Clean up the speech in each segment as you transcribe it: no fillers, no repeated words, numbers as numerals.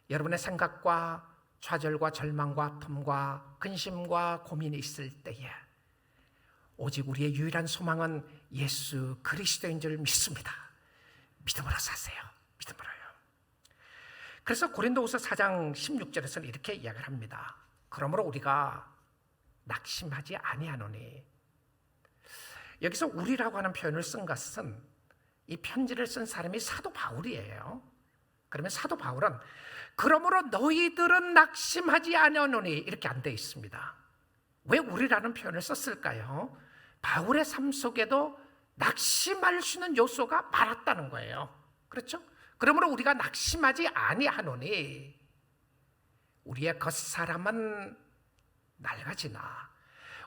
여러분의 생각과 좌절과 절망과 아픔과 근심과 고민이 있을 때에 오직 우리의 유일한 소망은 예수 그리스도인 줄 믿습니다. 믿음으로 사세요. 믿음으로요. 그래서 고린도후서 4장 16절에서는 이렇게 이야기를 합니다. 그러므로 우리가 낙심하지 아니하노니. 여기서 우리라고 하는 표현을 쓴 것은 이 편지를 쓴 사람이 사도 바울이에요. 그러면 사도 바울은 그러므로 너희들은 낙심하지 아니하노니 이렇게 안 돼 있습니다. 왜 우리라는 표현을 썼을까요? 바울의 삶 속에도 낙심할 수 있는 요소가 많았다는 거예요. 그렇죠? 그러므로 우리가 낙심하지 아니하노니 우리의 겉사람은 낡아지나.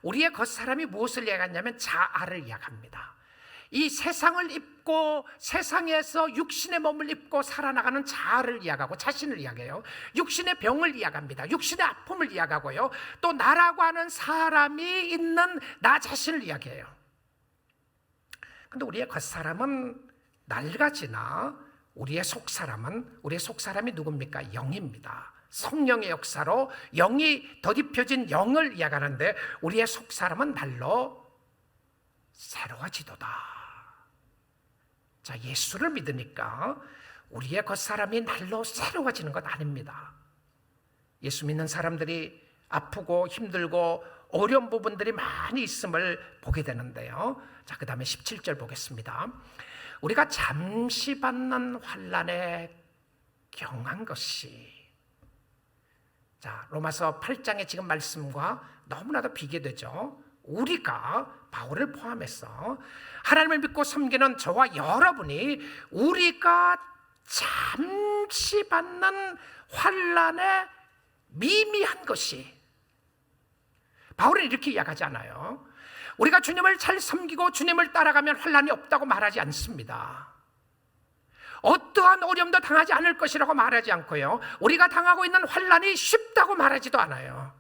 우리의 겉사람이 무엇을 이야기하냐면 자아를 이야기합니다. 이 세상을 입고 세상에서 육신의 몸을 입고 살아나가는 자아를 이야기하고 자신을 이야기해요. 육신의 병을 이야기합니다. 육신의 아픔을 이야기하고요. 또 나라고 하는 사람이 있는 나 자신을 이야기해요. 근데 우리의 겉사람은 낡아지나 우리의 속사람이 누굽니까? 영입니다. 성령의 역사로 영이 덧입혀진 영을 이야기하는데 우리의 속사람은 날로 새로워지도다. 자, 예수를 믿으니까 우리의 겉사람이 날로 새로워지는 것 아닙니다. 예수 믿는 사람들이 아프고 힘들고 어려운 부분들이 많이 있음을 보게 되는데요. 자, 그 다음에 17절 보겠습니다. 우리가 잠시 받는 환난에 경한 것이. 자, 로마서 8장의 지금 말씀과 너무나도 비교되죠. 우리가 바울을 포함해서 하나님을 믿고 섬기는 저와 여러분이 우리가 잠시 받는 환난에 미미한 것이. 바울은 이렇게 이야기하지 않아요. 우리가 주님을 잘 섬기고 주님을 따라가면 환난이 없다고 말하지 않습니다. 어떠한 어려움도 당하지 않을 것이라고 말하지 않고요. 우리가 당하고 있는 환난이 쉽다고 말하지도 않아요.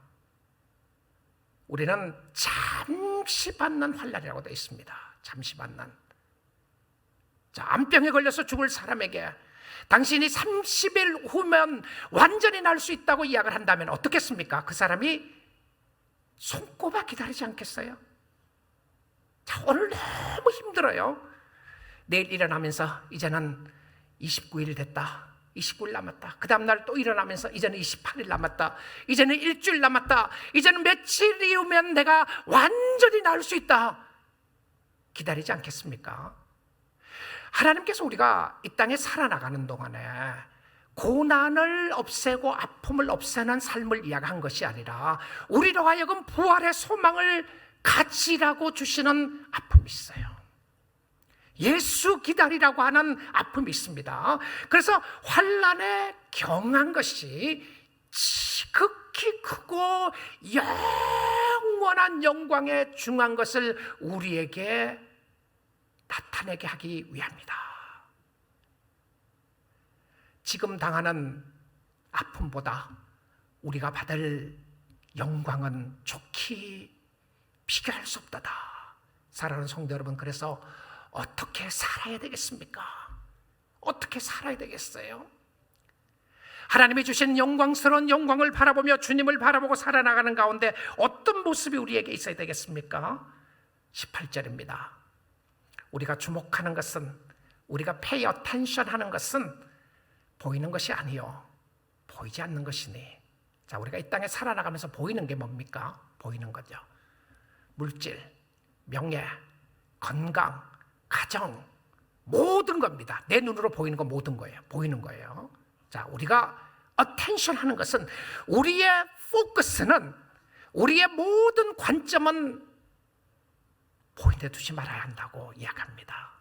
우리는 잠시 받는 환난이라고 되어 있습니다. 잠시 받는. 자, 암병에 걸려서 죽을 사람에게 당신이 30일 후면 완전히 날 수 있다고 이야기를 한다면 어떻겠습니까? 그 사람이 손꼽아 기다리지 않겠어요? 자, 오늘 너무 힘들어요. 내일 일어나면서 이제는 29일 됐다. 29일 남았다. 그 다음날 또 일어나면서 이제는 28일 남았다. 이제는 일주일 남았다. 이제는 며칠 이후면 내가 완전히 나을 수 있다. 기다리지 않겠습니까? 하나님께서 우리가 이 땅에 살아나가는 동안에 고난을 없애고 아픔을 없애는 삶을 이야기한 것이 아니라 우리로 하여금 부활의 소망을 가지라고 주시는 아픔이 있어요. 예수 기다리라고 하는 아픔이 있습니다. 그래서 환난에 경한 것이 지극히 크고 영원한 영광에 중한 것을 우리에게 나타내게 하기 위함이다. 지금 당하는 아픔보다 우리가 받을 영광은 좋게 비교할 수 없다다. 사랑하는 성도 여러분, 그래서 어떻게 살아야 되겠습니까? 어떻게 살아야 되겠어요? 하나님이 주신 영광스러운 영광을 바라보며 주님을 바라보고 살아나가는 가운데 어떤 모습이 우리에게 있어야 되겠습니까? 18절입니다. 우리가 주목하는 것은, 우리가 pay attention 하는 것은 보이는 것이 아니요 보이지 않는 것이니. 자, 우리가 이 땅에 살아나가면서 보이는 게 뭡니까? 보이는 거죠. 물질, 명예, 건강, 가정, 모든 겁니다. 내 눈으로 보이는 거 모든 거예요. 보이는 거예요. 자, 우리가 attention 하는 것은 우리의 포커스는, 우리의 모든 관점은 보이는 데 두지 말아야 한다고 이야기합니다.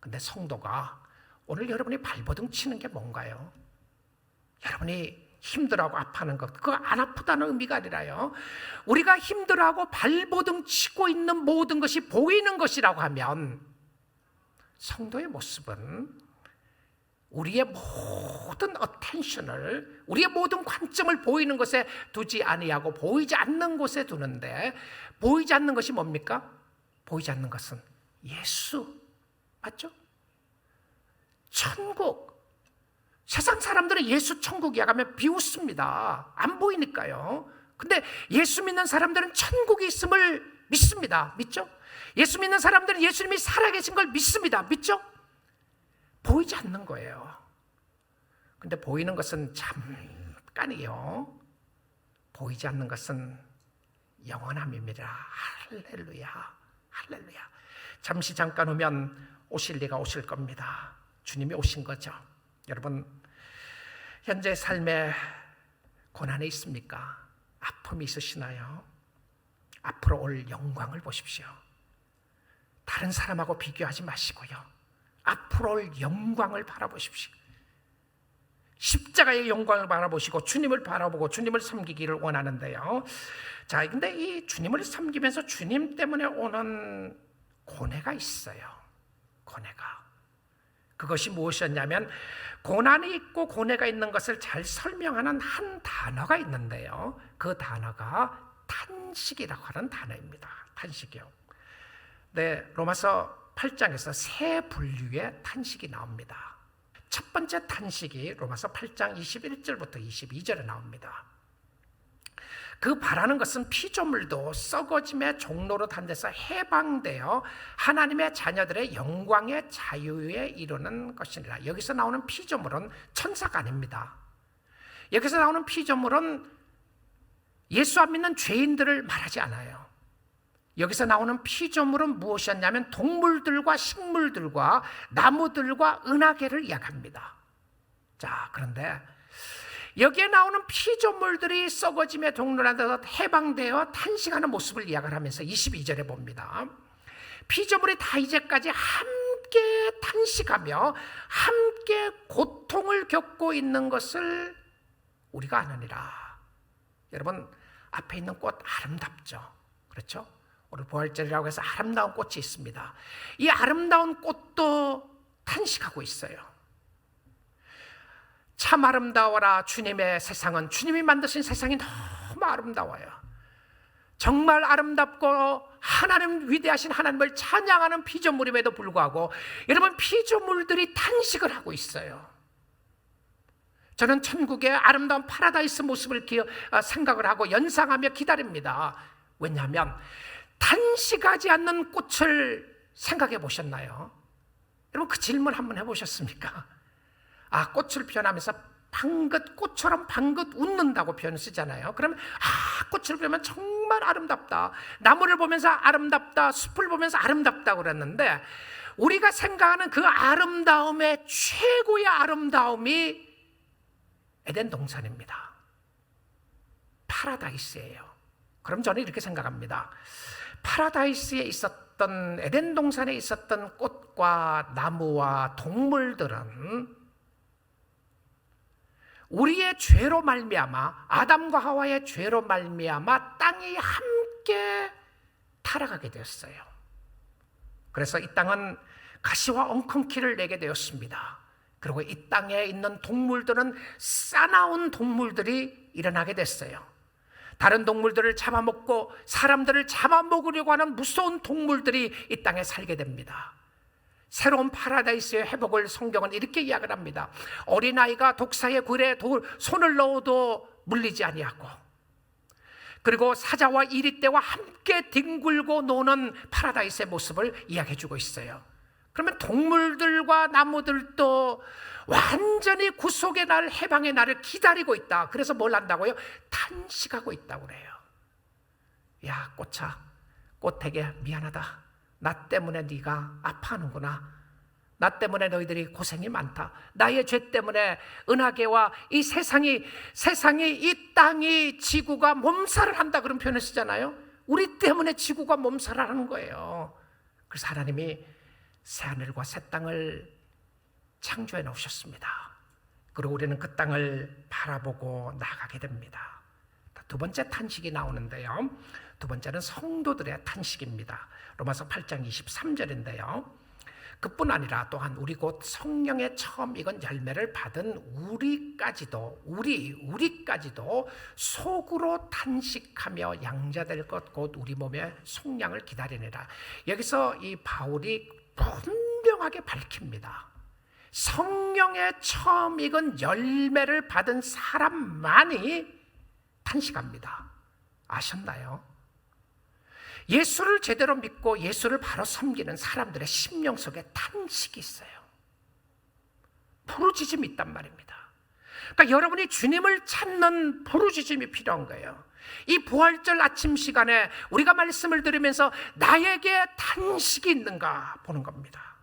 근데 성도가 오늘 여러분이 발버둥 치는 게 뭔가요? 여러분이 힘들어하고 아파하는 것, 그거 안 아프다는 의미가 아니라요, 우리가 힘들어하고 발버둥 치고 있는 모든 것이 보이는 것이라고 하면 성도의 모습은 우리의 모든 attention을, 우리의 모든 관점을 보이는 것에 두지 아니하고 보이지 않는 곳에 두는데, 보이지 않는 것이 뭡니까? 보이지 않는 것은 예수, 맞죠? 천국, 세상 사람들은 예수 천국이야 가면 비웃습니다. 안 보이니까요. 근데 예수 믿는 사람들은 천국이 있음을 믿습니다. 믿죠? 예수 믿는 사람들은 예수님이 살아계신 걸 믿습니다. 믿죠? 보이지 않는 거예요. 근데 보이는 것은 잠깐이요. 보이지 않는 것은 영원함입니다. 할렐루야. 할렐루야. 잠시 잠깐 오면 오실 리가 오실 겁니다. 주님이 오신 거죠. 여러분, 현재 삶에 고난이 있습니까? 아픔이 있으시나요? 앞으로 올 영광을 보십시오. 다른 사람하고 비교하지 마시고요. 앞으로 올 영광을 바라보십시오. 십자가의 영광을 바라보시고 주님을 바라보고 주님을 섬기기를 원하는데요. 자, 근데 이 주님을 섬기면서 주님 때문에 오는 고뇌가 있어요. 고뇌가. 그것이 무엇이었냐면 고난이 있고 고뇌가 있는 것을 잘 설명하는 한 단어가 있는데요. 그 단어가 탄식이라고 하는 단어입니다. 탄식이요. 네, 로마서 8장에서 세 분류의 탄식이 나옵니다. 첫 번째 탄식이 로마서 8장 21절부터 22절에 나옵니다. 그 바라는 것은 피조물도 썩어짐의 종로로 단 데서 해방되어 하나님의 자녀들의 영광의 자유에 이르는 것이니라. 여기서 나오는 피조물은 천사가 아닙니다. 여기서 나오는 피조물은 예수 안 믿는 죄인들을 말하지 않아요. 여기서 나오는 피조물은 무엇이었냐면 동물들과 식물들과 나무들과 은하계를 이야기합니다. 자, 그런데 여기에 나오는 피조물들이 썩어짐의 동로라도 해방되어 탄식하는 모습을 이야기를 하면서 22절에 봅니다. 피조물이 다 이제까지 함께 탄식하며 함께 고통을 겪고 있는 것을 우리가 아느니라. 여러분, 앞에 있는 꽃 아름답죠? 그렇죠? 오늘 부활절이라고 해서 아름다운 꽃이 있습니다. 이 아름다운 꽃도 탄식하고 있어요. 참 아름다워라 주님의 세상은. 주님이 만드신 세상이 너무 아름다워요. 정말 아름답고 하나님, 위대하신 하나님을 찬양하는 피조물임에도 불구하고 여러분, 피조물들이 탄식을 하고 있어요. 저는 천국의 아름다운 파라다이스 모습을 생각을 하고 연상하며 기다립니다. 왜냐하면 탄식하지 않는 꽃을 생각해 보셨나요? 여러분, 그 질문 한번 해보셨습니까? 아, 꽃을 표현하면서 방긋, 꽃처럼 방긋 웃는다고 표현을 쓰잖아요. 그러면 꽃을 보면 정말 아름답다, 나무를 보면서 아름답다, 숲을 보면서 아름답다 그랬는데, 우리가 생각하는 그 아름다움의 최고의 아름다움이 에덴 동산입니다. 파라다이스예요. 그럼 저는 이렇게 생각합니다. 파라다이스에 있었던, 에덴 동산에 있었던 꽃과 나무와 동물들은 우리의 죄로 말미암아, 아담과 하와의 죄로 말미암아 땅이 함께 타락하게 되었어요. 그래서 이 땅은 가시와 엉겅퀴를 내게 되었습니다. 그리고 이 땅에 있는 동물들은 싸나운 동물들이 일어나게 됐어요. 다른 동물들을 잡아먹고 사람들을 잡아먹으려고 하는 무서운 동물들이 이 땅에 살게 됩니다. 새로운 파라다이스의 회복을 성경은 이렇게 이야기를 합니다. 어린아이가 독사의 굴에 손을 넣어도 물리지 아니하고, 그리고 사자와 이리떼와 함께 뒹굴고 노는 파라다이스의 모습을 이야기해주고 있어요. 그러면 동물들과 나무들도 완전히 구속의 날, 해방의 날을 기다리고 있다. 그래서 뭘 한다고요? 탄식하고 있다고 그래요. 야, 꽃아, 꽃에게 미안하다. 나 때문에 네가 아파하는구나. 나 때문에 너희들이 고생이 많다. 나의 죄 때문에 은하계와 이 세상이 이 땅이, 지구가 몸살을 한다, 그런 표현을 쓰잖아요. 우리 때문에 지구가 몸살을 하는 거예요. 그래서 하나님이 새하늘과 새 땅을 창조해 놓으셨습니다. 그리고 우리는 그 땅을 바라보고 나가게 됩니다. 두 번째 탄식이 나오는데요, 두 번째는 성도들의 탄식입니다. 로마서 8장 23절인데요 그뿐 아니라 또한 우리 곧 성령의 처음 익은 열매를 받은 우리까지도 속으로 탄식하며 양자될 것 곧 우리 몸의 속량을 기다리느라. 여기서 이 바울이 분명하게 밝힙니다. 성령의 처음 익은 열매를 받은 사람만이 탄식합니다. 아셨나요? 예수를 제대로 믿고 예수를 바로 섬기는 사람들의 심령 속에 탄식이 있어요. 부르짖음이 있단 말입니다. 그러니까 여러분이 주님을 찾는 부르짖음이 필요한 거예요. 이 부활절 아침 시간에 우리가 말씀을 들으면서 나에게 탄식이 있는가 보는 겁니다.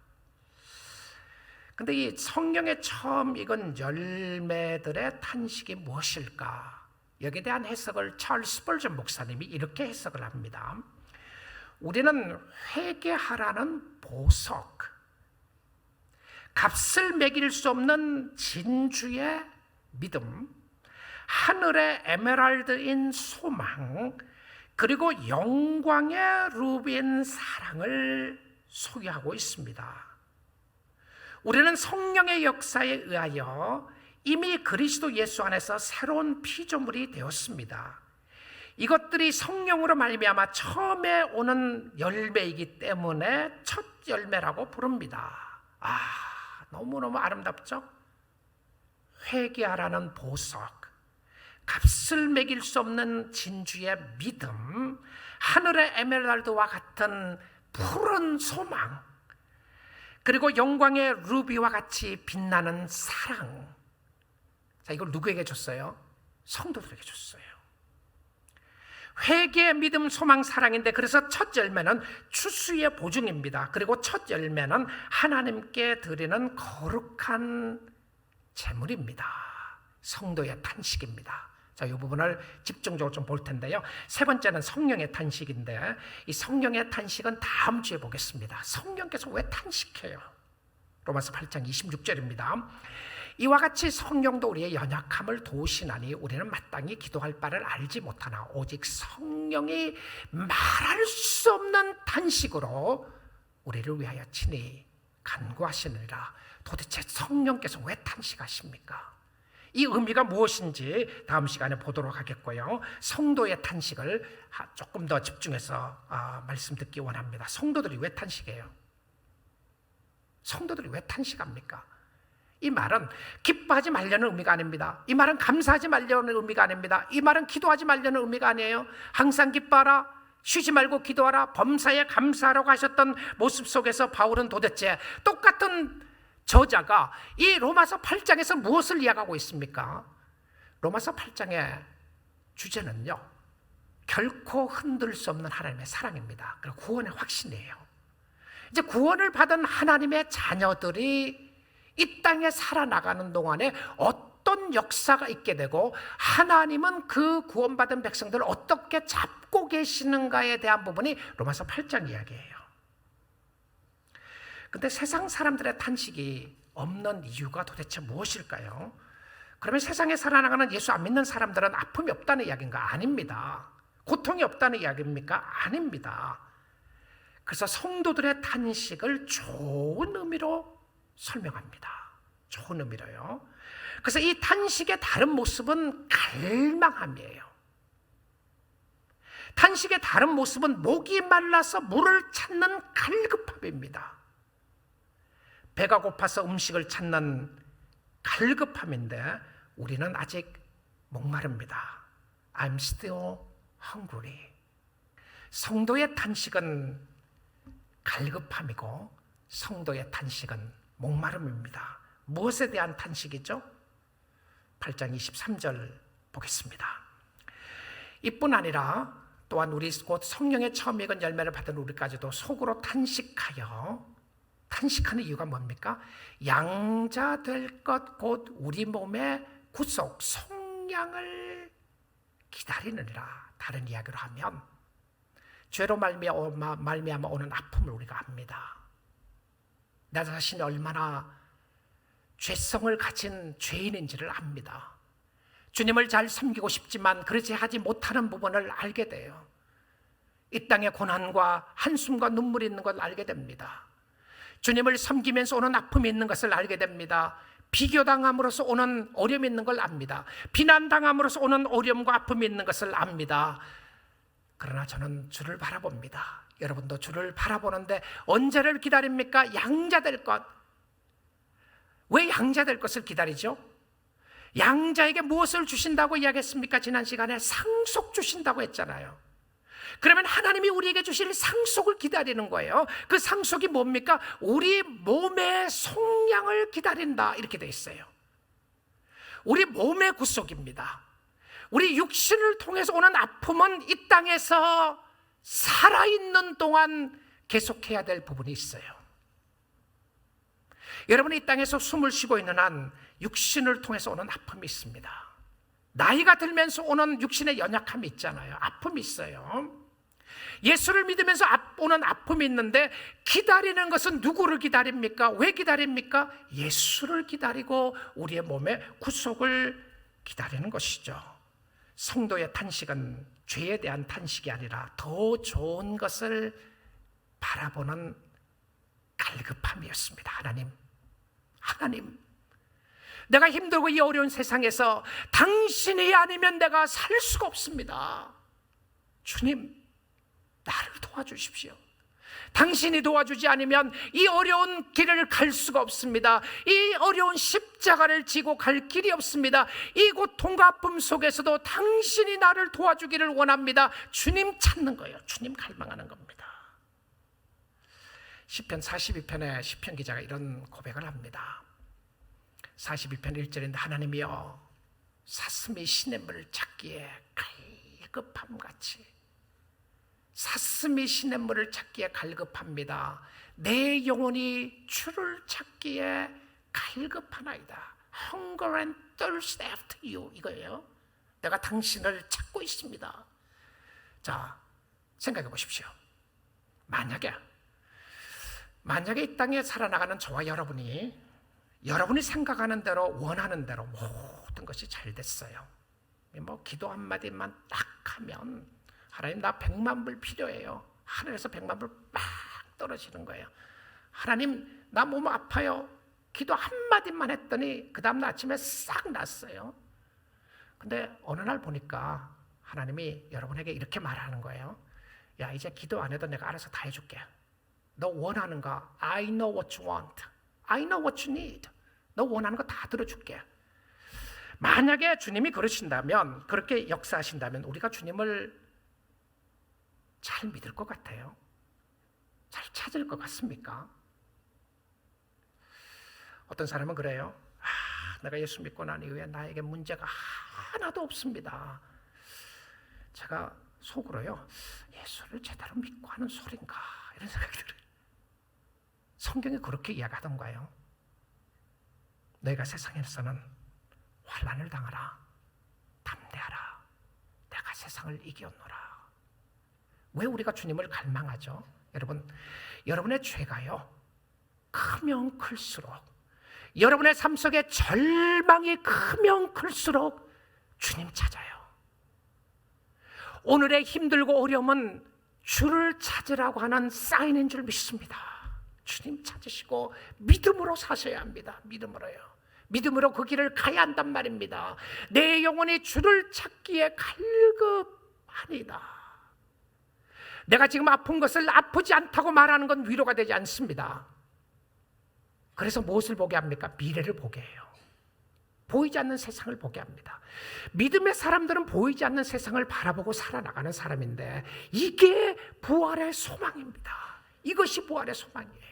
근데 이 성령의 처음 익은 열매들의 탄식이 무엇일까? 여기에 대한 해석을 찰스 스펄전 목사님이 이렇게 해석을 합니다. 우리는 회개하라는 보석, 값을 매길 수 없는 진주의 믿음, 하늘의 에메랄드인 소망, 그리고 영광의 루비인 사랑을 소유하고 있습니다. 우리는 성령의 역사에 의하여 이미 그리스도 예수 안에서 새로운 피조물이 되었습니다. 이것들이 성령으로 말미암아 처음에 오는 열매이기 때문에 첫 열매라고 부릅니다. 너무너무 아름답죠? 회개하라는 보석, 값을 매길 수 없는 진주의 믿음, 하늘의 에메랄드와 같은 푸른 소망, 그리고 영광의 루비와 같이 빛나는 사랑. 자, 이걸 누구에게 줬어요? 성도들에게 줬어요. 회개, 믿음, 소망, 사랑인데, 그래서 첫 열매는 추수의 보증입니다. 그리고 첫 열매는 하나님께 드리는 거룩한 제물입니다. 성도의 탄식입니다. 자, 이 부분을 집중적으로 좀 볼 텐데요. 세 번째는 성령의 탄식인데, 이 성령의 탄식은 다음 주에 보겠습니다. 성령께서 왜 탄식해요? 로마서 8장 26절입니다. 이와 같이 성령도 우리의 연약함을 도우시나니 우리는 마땅히 기도할 바를 알지 못하나 오직 성령이 말할 수 없는 탄식으로 우리를 위하여 친히 간구하시느니라. 도대체 성령께서 왜 탄식하십니까? 이 의미가 무엇인지 다음 시간에 보도록 하겠고요. 성도의 탄식을 조금 더 집중해서 말씀 듣기 원합니다. 성도들이 왜 탄식해요? 성도들이 왜 탄식합니까? 이 말은 기뻐하지 말려는 의미가 아닙니다. 이 말은 감사하지 말려는 의미가 아닙니다. 이 말은 기도하지 말려는 의미가 아니에요. 항상 기뻐하라, 쉬지 말고 기도하라, 범사에 감사하라고 하셨던 모습 속에서 바울은 도대체 똑같은 저자가 이 로마서 8장에서 무엇을 이야기하고 있습니까? 로마서 8장의 주제는요, 결코 흔들 수 없는 하나님의 사랑입니다. 그리고 구원의 확신이에요. 이제 구원을 받은 하나님의 자녀들이 이 땅에 살아나가는 동안에 어떤 역사가 있게 되고 하나님은 그 구원받은 백성들을 어떻게 잡고 계시는가에 대한 부분이 로마서 8장 이야기예요. 근데 세상 사람들의 탄식이 없는 이유가 도대체 무엇일까요? 그러면 세상에 살아나가는 예수 안 믿는 사람들은 아픔이 없다는 이야기인가? 아닙니다. 고통이 없다는 이야기입니까? 아닙니다. 그래서 성도들의 탄식을 좋은 의미로 설명합니다. 좋은 의미로요. 그래서 이 탄식의 다른 모습은 갈망함이에요. 탄식의 다른 모습은 목이 말라서 물을 찾는 갈급함입니다. 배가 고파서 음식을 찾는 갈급함인데 우리는 아직 목마릅니다. I'm still hungry. 성도의 탄식은 갈급함이고 성도의 탄식은 목마름입니다. 무엇에 대한 탄식이죠? 8장 23절 보겠습니다. 이뿐 아니라 또한 우리 곧 성령의 처음 익은 열매를 받은 우리까지도 속으로 탄식하는 이유가 뭡니까? 양자 될 것 곧 우리 몸의 구속 속량을 기다리느니라. 다른 이야기로 하면 죄로 말미암아 오는 아픔을 우리가 압니다. 나 자신이 얼마나 죄성을 가진 죄인인지를 압니다. 주님을 잘 섬기고 싶지만 그렇지 하지 못하는 부분을 알게 돼요. 이 땅의 고난과 한숨과 눈물이 있는 걸 알게 됩니다. 주님을 섬기면서 오는 아픔이 있는 것을 알게 됩니다. 비교당함으로써 오는 어려움이 있는 걸 압니다. 비난당함으로써 오는 어려움과 아픔이 있는 것을 압니다. 그러나 저는 주를 바라봅니다. 여러분도 주를 바라보는데 언제를 기다립니까? 양자될 것, 왜 양자 될 것을 기다리죠? 양자에게 무엇을 주신다고 이야기했습니까? 지난 시간에 상속 주신다고 했잖아요. 그러면 하나님이 우리에게 주실 상속을 기다리는 거예요. 그 상속이 뭡니까? 우리 몸의 속량을 기다린다, 이렇게 돼 있어요. 우리 몸의 구속입니다. 우리 육신을 통해서 오는 아픔은 이 땅에서 살아있는 동안 계속해야 될 부분이 있어요. 여러분이 이 땅에서 숨을 쉬고 있는 한 육신을 통해서 오는 아픔이 있습니다. 나이가 들면서 오는 육신의 연약함이 있잖아요. 아픔이 있어요. 예수를 믿으면서 오는 아픔이 있는데, 기다리는 것은 누구를 기다립니까? 왜 기다립니까? 예수를 기다리고 우리의 몸의 구속을 기다리는 것이죠. 성도의 탄식은 죄에 대한 탄식이 아니라 더 좋은 것을 바라보는 갈급함이었습니다. 하나님, 내가 힘들고 이 어려운 세상에서 당신이 아니면 내가 살 수가 없습니다. 주님, 나를 도와주십시오. 당신이 도와주지 않으면 이 어려운 길을 갈 수가 없습니다. 이 어려운 십자가를 지고 갈 길이 없습니다. 이 고통과 아픔 속에서도 당신이 나를 도와주기를 원합니다. 주님 찾는 거예요. 주님 갈망하는 겁니다. 시편 42편에 시편 기자가 이런 고백을 합니다. 42편 1절인데, 하나님이여, 사슴이 시냇물을 찾기에 갈급함같이, 사슴이 시냇물을 찾기에 갈급합니다. 내 영혼이 주를 찾기에 갈급하나이다. Hunger and thirst after you, 이거예요. 내가 당신을 찾고 있습니다. 자, 생각해 보십시오. 만약에 이 땅에 살아나가는 저와 여러분이 생각하는 대로, 원하는 대로 모든 것이 잘 됐어요. 뭐 기도 한마디만 딱 하면, 하나님, 나 100만 불 필요해요. 하늘에서 100만 불 막 떨어지는 거예요. 하나님, 나 몸 아파요. 기도 한마디만 했더니 그 다음날 아침에 싹 났어요. 근데 어느 날 보니까 하나님이 여러분에게 이렇게 말하는 거예요. 야, 이제 기도 안 해도 내가 알아서 다 해줄게. 너 원하는 거, I know what you want. I know what you need. 너 원하는 거 다 들어줄게. 만약에 주님이 그러신다면, 그렇게 역사하신다면 우리가 주님을 잘 믿을 것 같아요? 잘 찾을 것 같습니까? 어떤 사람은 그래요. 내가 예수 믿고 난 이후에 나에게 문제가 하나도 없습니다. 제가 속으로요, 예수를 제대로 믿고 하는 소린가, 이런 생각이 들어요. 성경이 그렇게 이야기하던가요? 너희가 세상에서는 환난을 당하라, 담대하라, 내가 세상을 이겼노라. 왜 우리가 주님을 갈망하죠? 여러분의 죄가요, 크면 클수록, 여러분의 삶 속에 절망이 크면 클수록 주님 찾아요. 오늘의 힘들고 어려움은 주를 찾으라고 하는 사인인 줄 믿습니다. 주님 찾으시고 믿음으로 사셔야 합니다. 믿음으로 그 길을 가야 한단 말입니다. 내 영혼이 주를 찾기에 갈급하니다. 내가 지금 아픈 것을 아프지 않다고 말하는 건 위로가 되지 않습니다. 그래서 무엇을 보게 합니까? 미래를 보게 해요. 보이지 않는 세상을 보게 합니다. 믿음의 사람들은 보이지 않는 세상을 바라보고 살아나가는 사람인데, 이게 부활의 소망입니다. 이것이 부활의 소망이에요.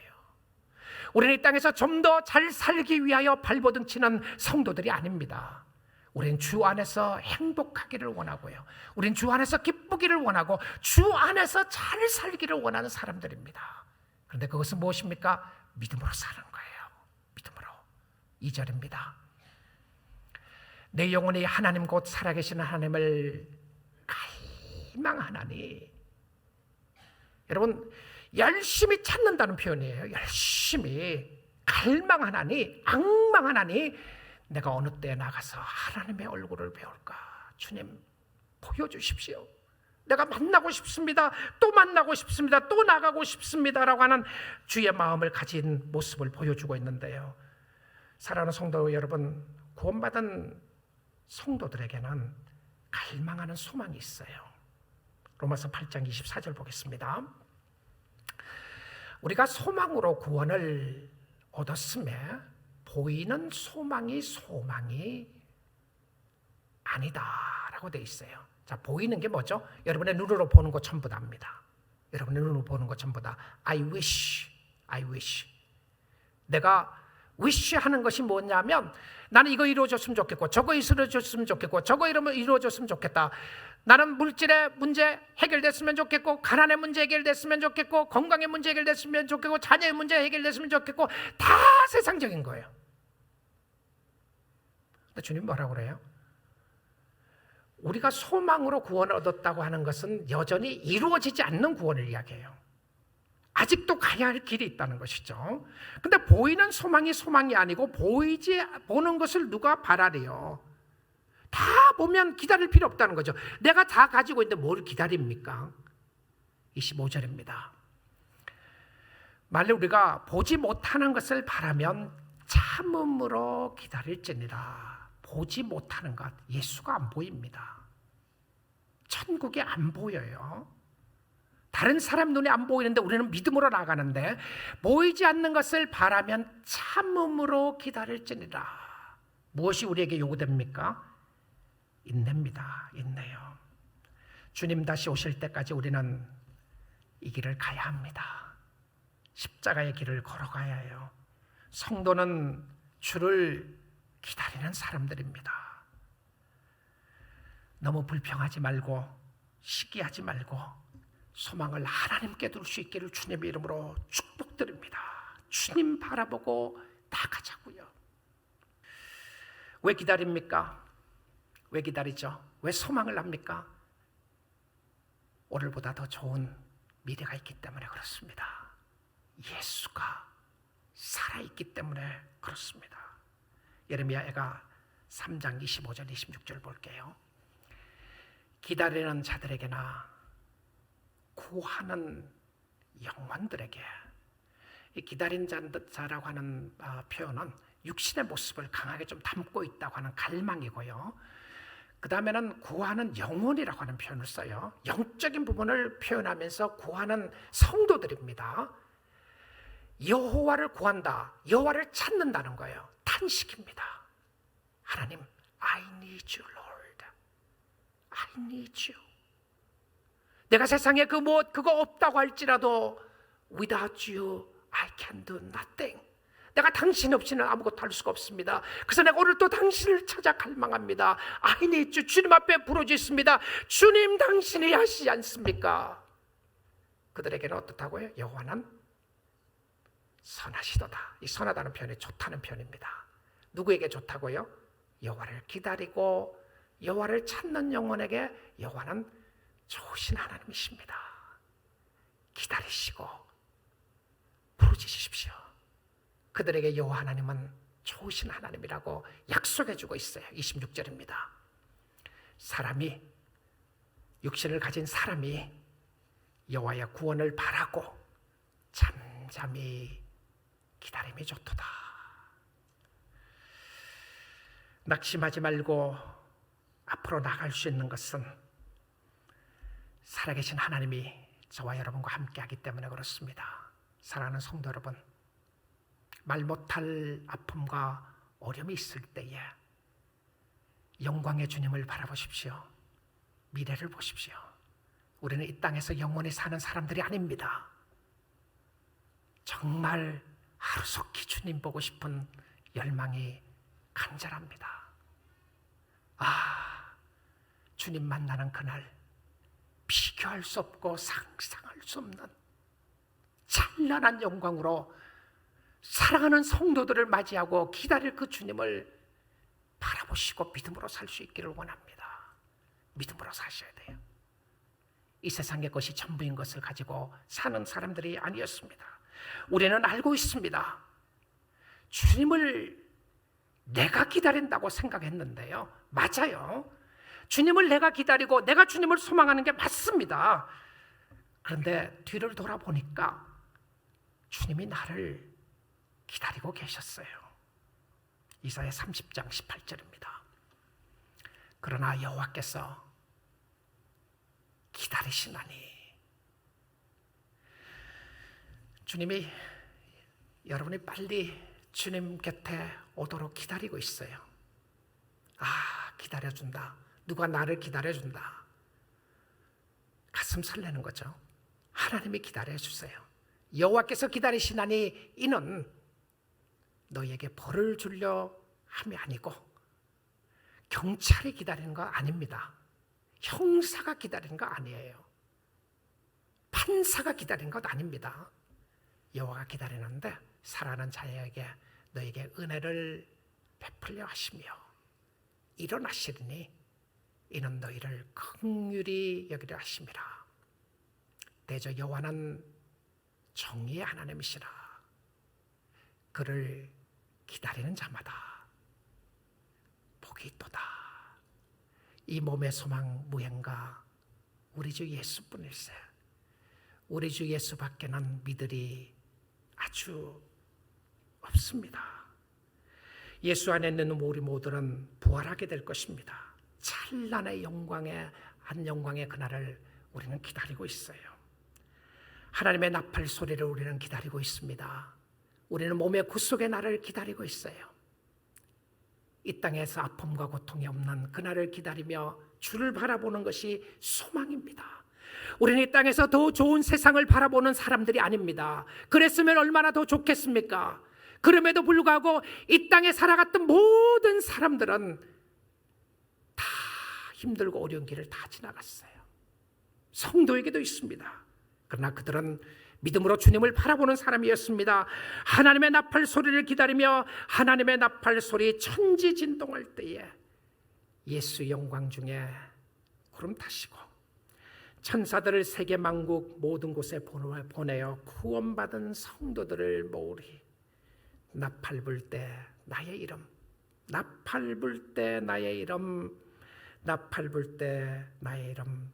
우리는 이 땅에서 좀 더 잘 살기 위하여 발버둥 치는 성도들이 아닙니다. 우리는 주 안에서 행복하기를 원하고요, 우리는 주 안에서 기쁘기를 원하고, 주 안에서 잘 살기를 원하는 사람들입니다. 그런데 그것은 무엇입니까? 믿음으로 사는 거예요. 믿음으로. 2절입니다. 내 영혼이 하나님 곧 살아계시는 하나님을 갈망하나니. 여러분, 열심히 찾는다는 표현이에요. 열심히 갈망하나니, 앙망하나니, 내가 어느 때에 나가서 하나님의 얼굴을 배울까? 주님, 보여주십시오. 내가 만나고 싶습니다. 또 만나고 싶습니다. 또 나가고 싶습니다라고 하는 주의 마음을 가진 모습을 보여주고 있는데요. 사랑하는 성도 여러분, 구원받은 성도들에게는 갈망하는 소망이 있어요. 로마서 8장 24절 보겠습니다. 우리가 소망으로 구원을 얻었음에 보이는 소망이 아니다라고 돼 있어요. 자, 보이는 게 뭐죠? 여러분의 눈으로 보는 것 전부 다입니다. 여러분의 눈으로 보는 것 전부 다. I wish. 내가 wish 하는 것이 뭐냐면 나는 이거 이루어졌으면 좋겠고 저거 이루어졌으면 좋겠고 저거 이루어졌으면 좋겠다. 나는 물질의 문제 해결됐으면 좋겠고 가난의 문제 해결됐으면 좋겠고 건강의 문제 해결됐으면 좋겠고 자녀의 문제 해결됐으면 좋겠고 다 세상적인 거예요. 근데 주님 뭐라고 그래요? 우리가 소망으로 구원을 얻었다고 하는 것은 여전히 이루어지지 않는 구원을 이야기해요. 아직도 가야 할 길이 있다는 것이죠. 근데 보이는 소망이 아니고 보는 것을 누가 바라래요? 다 보면 기다릴 필요 없다는 거죠. 내가 다 가지고 있는데 뭘 기다립니까? 25절입니다. 만일 우리가 보지 못하는 것을 바라면 참음으로 기다릴지니라. 보지 못하는 것, 예수가 안 보입니다. 천국이 안 보여요. 다른 사람 눈에 안 보이는데 우리는 믿음으로 나가는데 보이지 않는 것을 바라면 참음으로 기다릴지니라. 무엇이 우리에게 요구됩니까? 인내입니다. 인내요. 주님 다시 오실 때까지 우리는 이 길을 가야 합니다. 십자가의 길을 걸어가야 해요. 성도는 주를 기다리는 사람들입니다. 너무 불평하지 말고 시기하지 말고 소망을 하나님께 둘 수 있기를 주님의 이름으로 축복드립니다. 주님 바라보고 나가자고요. 왜 기다립니까? 왜 기다리죠? 왜 소망을 합니까? 오늘보다 더 좋은 미래가 있기 때문에 그렇습니다. 예수가 살아있기 때문에 그렇습니다. 예레미야가 3장 25절 26절 볼게요. 기다리는 자들에게나 구하는 영혼들에게. 이 기다린 자라고 하는 표현은 육신의 모습을 강하게 좀 담고 있다고 하는 갈망이고요. 그 다음에는 구하는 영혼이라고 하는 표현을 써요. 영적인 부분을 표현하면서 구하는 성도들입니다. 여호와를 구한다, 여호와를 찾는다는 거예요. 탄식입니다. 하나님, I need you, Lord. I need you. 내가 세상에 그거 없다고 할지라도 without you, I can do nothing. 내가 당신 없이는 아무것도 할 수가 없습니다. 그래서 내가 오늘 또 당신을 찾아 갈망합니다. I need you. 주님 앞에 부르짖습니다. 주님, 당신이 하시지 않습니까? 그들에게는 어떻다고요? 여호와는 선하시도다. 이 선하다는 표현이 좋다는 표현입니다. 누구에게 좋다고요? 여호와를 기다리고 여호와를 찾는 영혼에게 여호와는 좋으신 하나님이십니다. 기다리시고 부르짖으십시오. 그들에게 여호와 하나님은 좋으신 하나님이라고 약속해주고 있어요. 26절입니다. 사람이, 육신을 가진 사람이 여호와의 구원을 바라고 잠잠히 기다림이 좋도다. 낙심하지 말고 앞으로 나갈 수 있는 것은 살아계신 하나님이 저와 여러분과 함께하기 때문에 그렇습니다. 사랑하는 성도 여러분, 말 못할 아픔과 어려움이 있을 때에 영광의 주님을 바라보십시오. 미래를 보십시오. 우리는 이 땅에서 영원히 사는 사람들이 아닙니다. 정말 하루속히 주님 보고 싶은 열망이 간절합니다. 주님 만나는 그날, 비교할 수 없고 상상할 수 없는 찬란한 영광으로 사랑하는 성도들을 맞이하고 기다릴 그 주님을 바라보시고 믿음으로 살 수 있기를 원합니다. 믿음으로 사셔야 돼요. 이 세상의 것이 전부인 것을 가지고 사는 사람들이 아니었습니다. 우리는 알고 있습니다. 주님을 내가 기다린다고 생각했는데요. 맞아요. 주님을 내가 기다리고 내가 주님을 소망하는 게 맞습니다. 그런데 뒤를 돌아보니까 주님이 나를 기다리고 계셨어요. 이사야 30장 18절입니다. 그러나 여호와께서 기다리시나니. 주님이 여러분이 빨리 주님 곁에 오도록 기다리고 있어요. 기다려준다. 누가 나를 기다려준다. 가슴 설레는 거죠. 하나님이 기다려주세요. 여호와께서 기다리시나니 이는 너희에게 벌을 주려 함이 아니고 경찰이 기다리는 거 아닙니다. 형사가 기다리는 거 아니에요. 판사가 기다리는 것 아닙니다. 여호와가 기다리는데 살아가는 자에게 너에게 은혜를 베풀려 하시며 일어나시리니 이는 너희를 긍휼히 여기려 하심이라. 대저 여호와는 정의의 하나님이시라. 그를 기다리는 자마다 복이 있도다. 이 몸의 소망 무행가 우리 주 예수뿐일세. 우리 주 예수밖에는 믿으리 아주 없습니다. 예수 안에 있는 우리 모두는 부활하게 될 것입니다. 찬란의 영광의 한 영광의 그날을 우리는 기다리고 있어요. 하나님의 나팔 소리를 우리는 기다리고 있습니다. 우리는 몸의 구속의 날을 기다리고 있어요. 이 땅에서 아픔과 고통이 없는 그날을 기다리며 주를 바라보는 것이 소망입니다. 우리는 이 땅에서 더 좋은 세상을 바라보는 사람들이 아닙니다. 그랬으면 얼마나 더 좋겠습니까? 그럼에도 불구하고 이 땅에 살아갔던 모든 사람들은 다 힘들고 어려운 길을 다 지나갔어요. 성도에게도 있습니다. 그러나 그들은 믿음으로 주님을 바라보는 사람이었습니다. 하나님의 나팔 소리를 기다리며 하나님의 나팔 소리 천지진동할 때에 예수 영광 중에 구름 타시고 천사들을 세계 만국 모든 곳에 보내어 구원받은 성도들을 모으리. 나팔 불 때 나의 이름, 나팔 불 때 나의 이름, 나팔 불 때 나의 이름.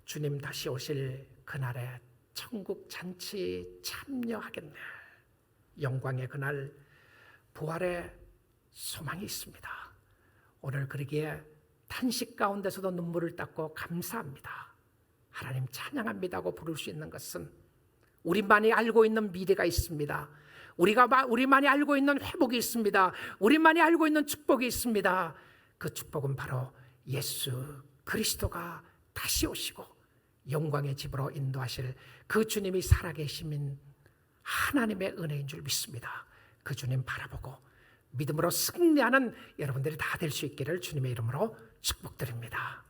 주님 다시 오실 그날에 천국 잔치 참여하겠네. 영광의 그날, 부활의 소망이 있습니다. 오늘 그러기에 탄식 가운데서도 눈물을 닦고 감사합니다. 하나님 찬양합니다고 부를 수 있는 것은 우리만이 알고 있는 미래가 있습니다. 우리만이 알고 있는 회복이 있습니다. 우리만이 알고 있는 축복이 있습니다. 그 축복은 바로 예수 그리스도가 다시 오시고 영광의 집으로 인도하실 그 주님이 살아계시min 하나님의 은혜인 줄 믿습니다. 그 주님 바라보고 믿음으로 승리하는 여러분들이 다 될 수 있기를 주님의 이름으로 축복드립니다.